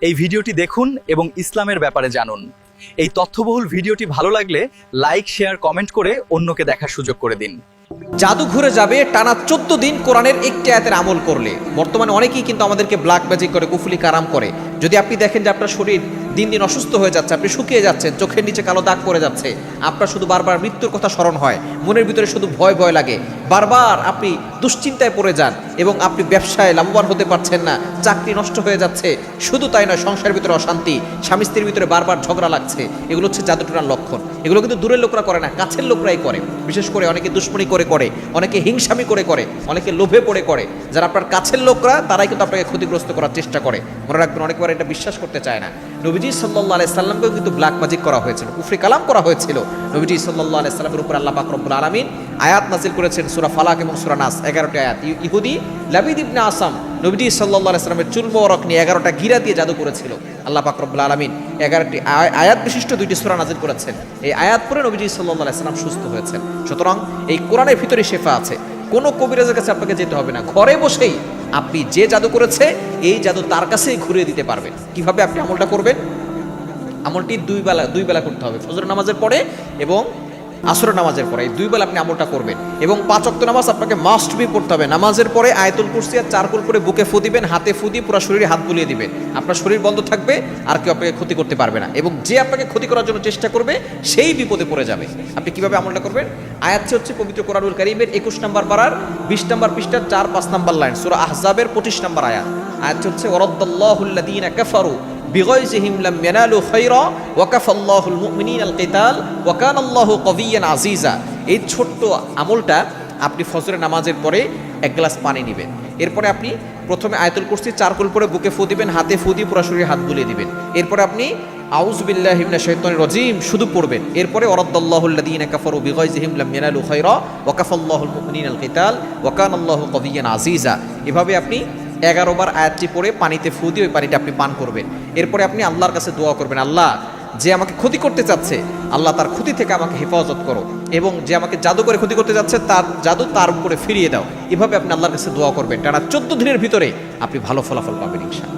এই ভিডিওটি দেখুন এবং ইসলামের ব্যাপারে জানুন। এই তথ্যবহুল ভিডিওটি ভালো লাগলে লাইক, শেয়ার, কমেন্ট করে অন্যকে দেখার সুযোগ করে দিন। জাদু ঘুরে যাবে টানা 14 দিন কোরআনের একটি আয়াতের আমল করলে। বর্তমানে অনেকেই কিন্তু আমাদেরকে ব্ল্যাক ম্যাজিক করে, কুফুলি কারাম করে। যদি আপনি দেখেন যে আপনার শরীর দিন দিন অসুস্থ হয়ে যাচ্ছে, আপনি শুকিয়ে যাচ্ছেন, চোখের নিচে কালো দাগ পড়ে যাচ্ছে, আপনার শুধু বারবার মৃত্যুর কথা স্মরণ হয়, মনের ভিতরে শুধু ভয় ভয় লাগে, বারবার আপনি দুশ্চিন্তায় পড়ে যান এবং আপনি ব্যবসায় লাভবান হতে পারছেন না, চাকরি নষ্ট হয়ে যাচ্ছে, শুধু তাই নয় সংসারের ভিতরে অশান্তি, স্বামী স্ত্রীর ভিতরে বারবার ঝগড়া লাগছে, এগুলো হচ্ছে জাদুটোনার লক্ষণ। এগুলো কিন্তু দূরের লোকরা করে না, কাছের লোকরাই করে। বিশেষ করে অনেকে দুশ্মনী করে, অনেকে হিংসামি করে, অনেকে লোভে পড়ে করে। যারা আপনার কাছের লোকরা তারাই কিন্তু আপনাকে ক্ষতিগ্রস্ত করার চেষ্টা করে। মনে রাখবেন, অনেকবার এটা বিশ্বাস করতে চায় না। নবীজি সাল্লাল্লাহু আলাইহি সাল্লামকেও কিন্তু ব্ল্যাক ম্যাজিক করা হয়েছিল, কুফরি কালাম করা হয়েছিল। নবীজি সাল্লাল্লাহু আলাইহি সাল্লামের উপর আল্লাহ পাক রব্বুল আলামিন আয়াত নাযিল করেছেন, সূরা ফালাক এবং সূরা নাস, 11টি আয়াত। ইহুদি লাবিদ ইবনে আসাম নবীজি সাল্লাল্লাহু আলাইহি সাল্লামের চুল মোবারক নিয়ে 11টা গিরা দিয়ে জাদু করেছিল। আল্লাহ পাক রব্বুল আলামিন 11টি আয়াত বিশিষ্ট 2টি সূরা নাযিল করেছেন। এই আয়াত পড়ে নবীজি সাল্লাল্লাহু আলাইহি সাল্লাম সুস্থ হয়েছেন। সুতরাং এই কোরআনের ভিতরে শিফা আছে। কোনো কবিরাজের কাছে আপনাকে যেতে হবে না, ঘরে বসেই আপনি যে জাদু করেছে এই জাদু তার কাছেই ঘুরিয়ে দিতে পারবেন। কিভাবে আপনি আমলটা করবেন? আমলটি দুই বেলা করতে হবে, ফজরের নামাজের পরে এবং আসরের নামাজের পরে। এই 2 বেলা আপনি আমলটা করবেন এবং 5 ওয়াক্ত নামাজ আপনাকে মাস্ট বি পড়তে হবে। নামাজের পরে আয়াতুল কুরসি আর 4 কুল করে বুকে ফু দিবেন, হাতে ফু দিয়ে পুরো শরীরে হাত বুলিয়ে দিবেন। আপনার শরীর বন্ধ থাকবে, আর কেউ আপনাকে ক্ষতি করতে পারবে না। এবং যে আপনাকে ক্ষতি করার জন্য চেষ্টা করবে সেই বিপদে পড়ে যাবে। আপনি কিভাবে আমলটা করবেন? আয়াত হচ্ছে পবিত্র কোরআনুল কারীমের 21 নম্বর পারার 20 নম্বর পৃষ্ঠার 4-5 নম্বর লাইন, সূরা আহজাবের 25 নম্বর আয়াত। আয়াত হচ্ছে ওয়ারাদ্দাল্লাহুল্লাযীনা কাফারু বিগাইজিহিম লাম ইয়ানালু খায়রা ওয়া কাফাল্লাহুল মুমিনিনাল কিতাল ওয়া কানাল্লাহু কাবিয়্যান আজিজা। এই ছোট্ট আমলটা আপনি ফজরের নামাজের পরে 1 গ্লাস পানি নেবেন। এরপরে আপনি প্রথমে আয়াতুল কুরসি 4 কুল পরে বুকে ফু দিবেন, হাতে ফু দিয়ে পুরো শরীরে হাত বুলিয়ে দিবেন। এরপরে আপনি আউযু বিল্লাহি মিনাশ শাইতানির রাজীম শুধু পড়বেন। এরপরে ওয়ারাদ্দাল্লাহুল্লাযীনা কাফারু বিগাইজিহিম লাম ইয়ানালু খায়রা ওয়া কাফাল্লাহুল মুমিনিনাল কিতাল ওয়া কানাল্লাহু কাবিয়্যান আজিজা। এভাবে আপনি 11 বার আয়াতটি পড়ে পানিতে ফু দিয়ে ওই পানিটা আপনি পান করবেন। এরপরে আপনি আল্লাহর কাছে দোয়া করবেন, আল্লাহ যে আমাকে ক্ষতি করতে চাচ্ছে, আল্লাহ তার ক্ষতি থেকে আমাকে হেফাজত করো, এবং যে আমাকে জাদু করে ক্ষতি করতে যাচ্ছে তার জাদু তার উপরে ফিরিয়ে দাও। এভাবে আপনি আল্লাহর কাছে দোয়া করবেন। টানা 14 দিনের ভিতরে আপনি ভালো ফলাফল পাবেন ইনশাআল্লাহ।